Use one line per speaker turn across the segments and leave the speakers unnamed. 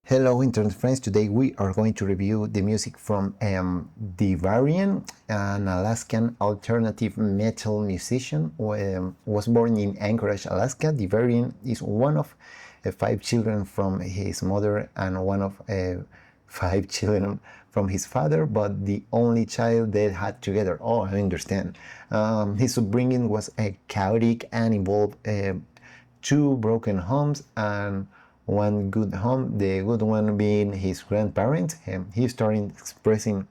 Hello internet friends, today we are going to review the music from Devarien, an Alaskan alternative metal musician who was born in Anchorage, Alaska. Devarien is one of 5 children from his mother and one of 5 children from his father, but the only child they had together. Oh, I understand. His upbringing was chaotic and involved 2 broken homes and one good home, the good one being his grandparents. He started expressing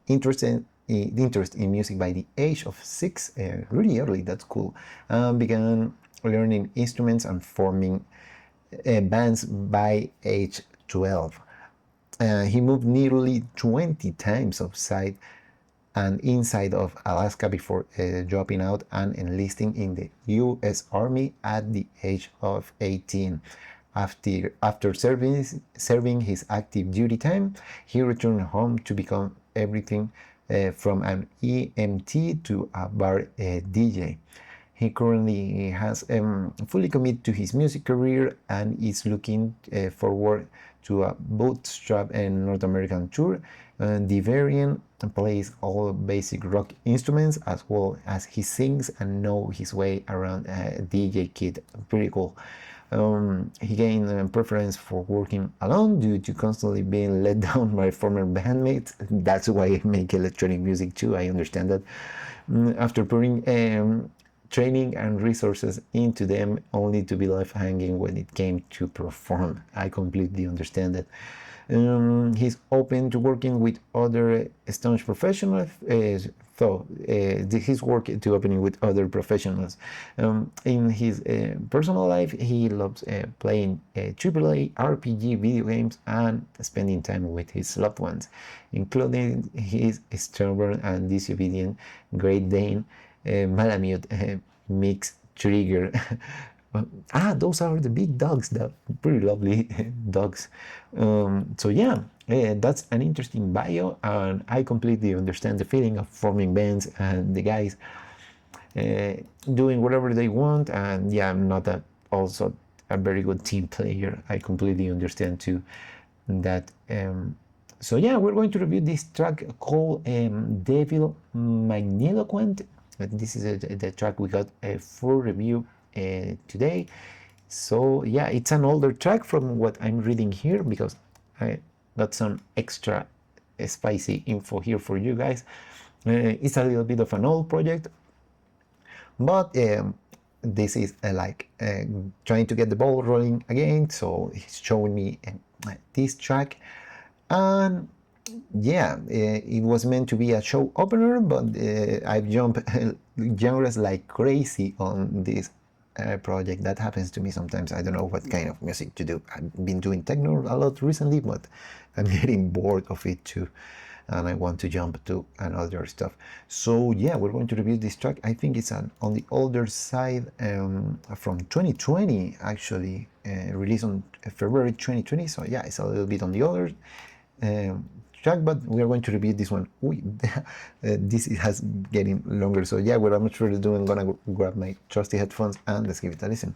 interest in music by the age of 6, really early. That's cool. Began learning instruments and forming bands by age 12. He moved nearly 20 times outside and inside of Alaska before dropping out and enlisting in the U.S. Army at the age of 18. After serving his active duty time, he returned home to become everything from an EMT to a bar DJ. He currently has fully committed to his music career and is looking forward to a bootstrap and North American tour. Devarien plays all basic rock instruments as well as he sings and knows his way around a DJ kit. Pretty cool. He gained a preference for working alone due to constantly being let down by former bandmates. That's why I make electronic music too, I understand that. After putting training and resources into them only to be left hanging when it came to perform. I completely understand that. He's open to working with other staunch professionals, he's working to opening with other professionals. In his personal life, he loves playing AAA RPG video games and spending time with his loved ones, including his stubborn and disobedient Great Dane Malamute mix Trigger. Those are the big dogs, the pretty lovely dogs. So yeah, that's an interesting bio, and I completely understand the feeling of forming bands and the guys doing whatever they want. And yeah, I'm not also a very good team player. I completely understand too that. So yeah, we're going to review this track called Devil Magniloquent. This is the track we got for review today. So yeah, it's an older track from what I'm reading here because I got some extra spicy info here for you guys. It's a little bit of an old project, but this is trying to get the ball rolling again. So he's showing me this track, and yeah, it was meant to be a show opener, but I've jumped genres like crazy on this project. That happens to me sometimes. I don't know what kind of music to do. I've been doing techno a lot recently, but I'm getting bored of it too, and I want to jump to another stuff. So yeah, we're going to review this track. I think it's on the older side, from 2020 actually, released on February 2020. So yeah, it's a little bit on the older track, but we are going to review this one. This has getting longer, so yeah, without much further ado, I'm gonna grab my trusty headphones and let's give it a listen.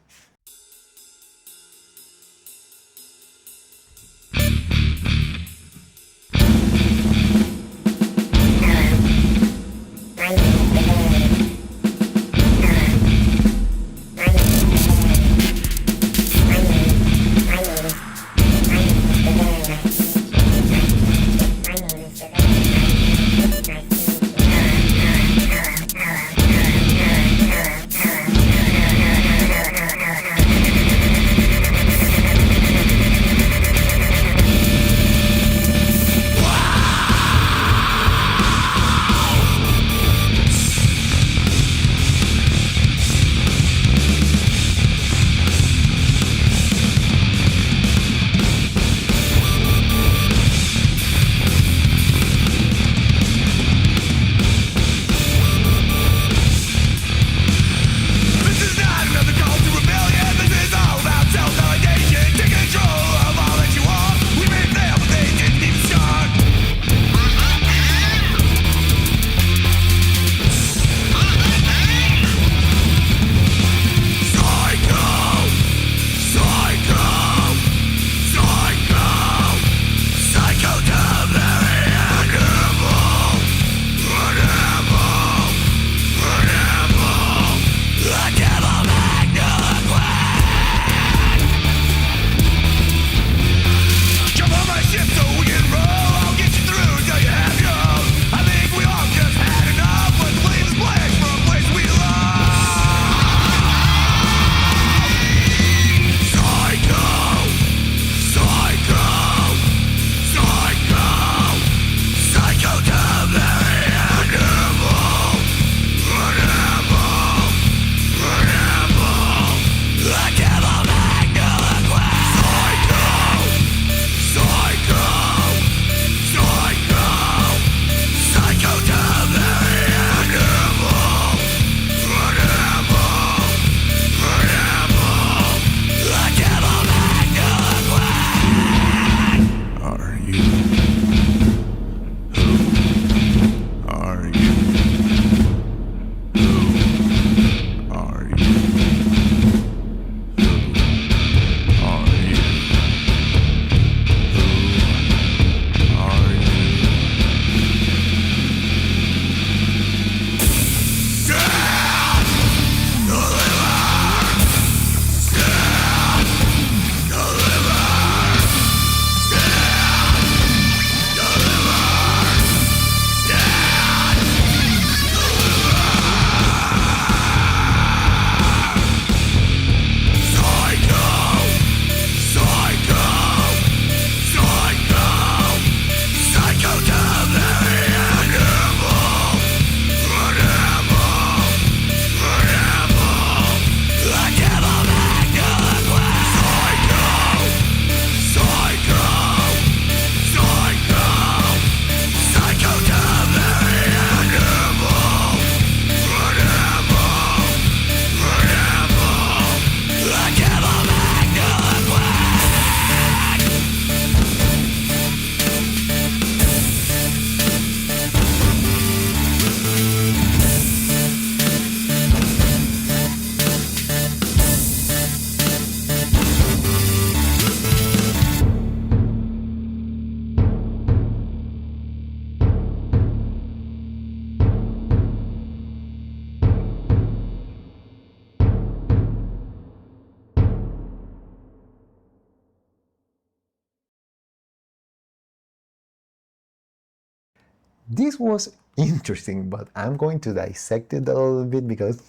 this was interesting, but I'm going to dissect it a little bit because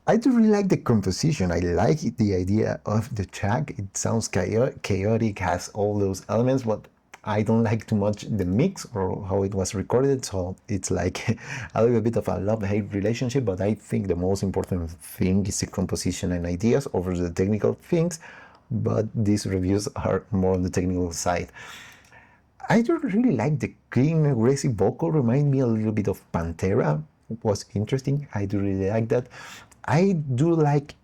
I do really like the composition. I like the idea of the track. It sounds chaotic, has all those elements, but I don't like too much the mix or how it was recorded. So it's like a little bit of a love-hate relationship, but I think the most important thing is the composition and ideas over the technical things. But these reviews are more on the technical side. I do really like the clean, aggressive vocal. Remind me a little bit of Pantera. It was interesting. I do really like that. I do like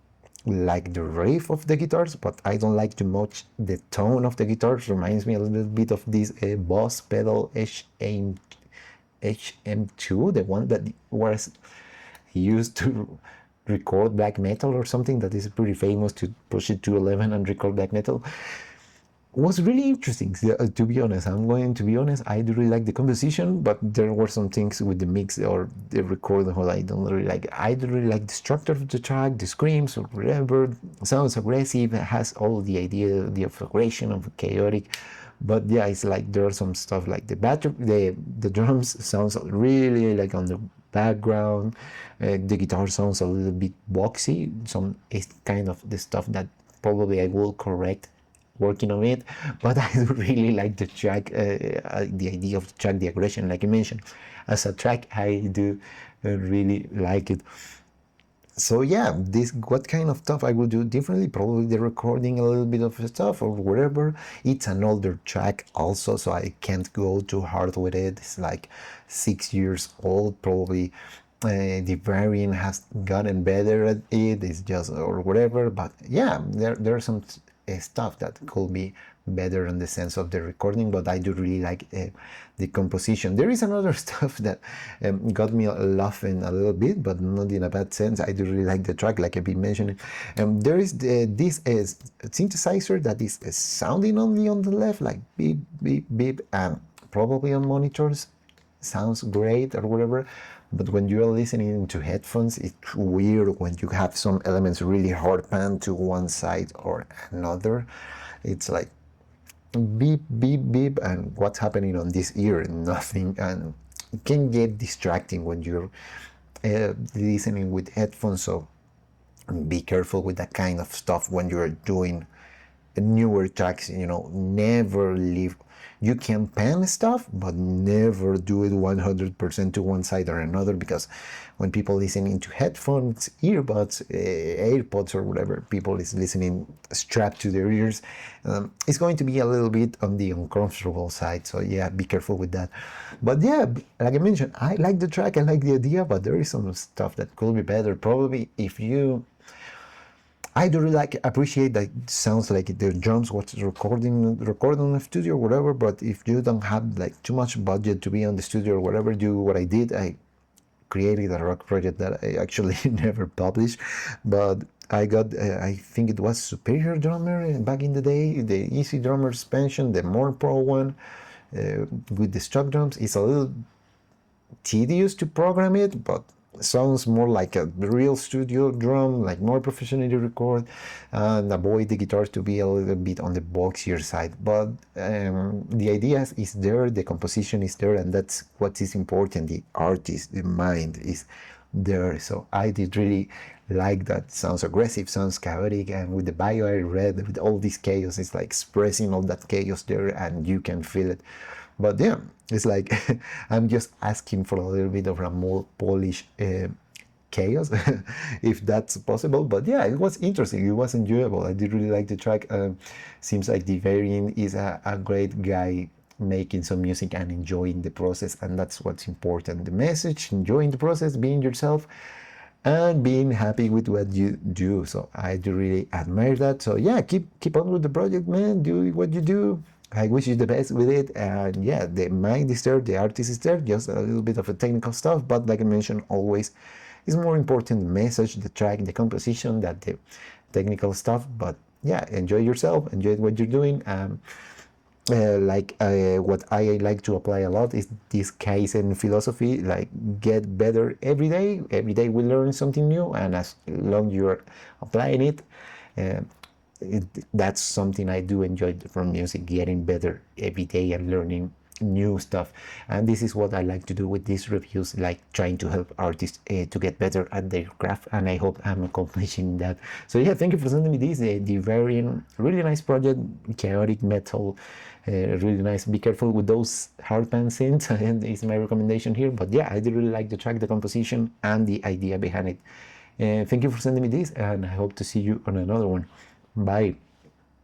the riff of the guitars, but I don't like too much the tone of the guitars. Reminds me a little bit of this Boss pedal HM2, the one that was used to record black metal or something that is pretty famous, to push it to 11 and record black metal. Was really interesting, to be honest. I'm going to be honest, I do really like the composition, but there were some things with the mix or the recording that I don't really like. I do really like the structure of the track, the screams or whatever. Sounds aggressive, it has all the idea, the aggression of chaotic. But yeah, it's like there are some stuff like the drums sounds really like on the background. The guitar sounds a little bit boxy. It's kind of the stuff that probably I will correct working on it, but I really like the track, the idea of the track, the aggression, like you mentioned. As a track, I do really like it. So yeah, what kind of stuff I would do differently? Probably the recording a little bit of stuff or whatever. It's an older track also, so I can't go too hard with it. It's like 6 years old, probably. Devarien has gotten better at it. It's just or whatever, but yeah, there's some stuff that could be better in the sense of the recording, but I do really like the composition. There is another stuff that got me laughing a little bit, but not in a bad sense. I do really like the track, like I've been mentioning. There is this synthesizer that is sounding only on the left, like beep, beep, beep, and probably on monitors sounds great or whatever, but when you're listening to headphones, it's weird when you have some elements really hard pan to one side or another. It's like beep, beep, beep, and what's happening on this ear? Nothing. And it can get distracting when you're listening with headphones, so be careful with that kind of stuff when you're doing newer tracks. Never leave. You can pan stuff, but never do it 100% to one side or another, because when people listening to headphones, earbuds, AirPods or whatever, people is listening strapped to their ears, it's going to be a little bit on the uncomfortable side. So yeah, be careful with that. But yeah, like I mentioned, I like the track, I like the idea, but there is some stuff that could be better. Probably if you I do really appreciate that it sounds like the drums was recorded in the studio or whatever, but if you don't have like too much budget to be on the studio or whatever, what I did, I created a rock project that I actually never published, but I got, I think it was Superior Drummer back in the day, the Easy Drummer expansion, the more pro one, with the stock drums. It's a little tedious to program it, but sounds more like a real studio drum, like more professionally record, and avoid the guitars to be a little bit on the boxier side. But the idea is there, the composition is there, and that's what is important. The artist, the mind is there. So I did really like that. Sounds aggressive, sounds chaotic, and with the bio I read, with all this chaos, it's like expressing all that chaos there, and you can feel it. But yeah, it's like I'm just asking for a little bit of a more polished chaos, if that's possible. But yeah, it was interesting, it was enjoyable. I did really like the track. Seems like Devarien is a great guy, making some music and enjoying the process, and that's what's important. The message, enjoying the process, being yourself, and being happy with what you do. So I do really admire that. So yeah, keep on with the project, man. Do what you do. I wish you the best with it. And yeah, the mind is there, the artist is there, just a little bit of a technical stuff, but like I mentioned, always is more important the message, the track, the composition, than the technical stuff. But yeah, enjoy yourself, enjoy what you're doing. What I like to apply a lot is this Kaizen philosophy, like get better every day. Every day we learn something new, and as long you're applying it, that's something I do enjoy from music, getting better every day and learning new stuff. And this is what I like to do with these reviews, like trying to help artists to get better at their craft, and I hope I'm accomplishing that. So yeah, thank you for sending me this. Devarien, really nice project, chaotic metal, really nice. Be careful with those hard pan synths, and is my recommendation here. But yeah, I did really like the track, the composition, and the idea behind it. Thank you for sending me this, and I hope to see you on another one. Bye.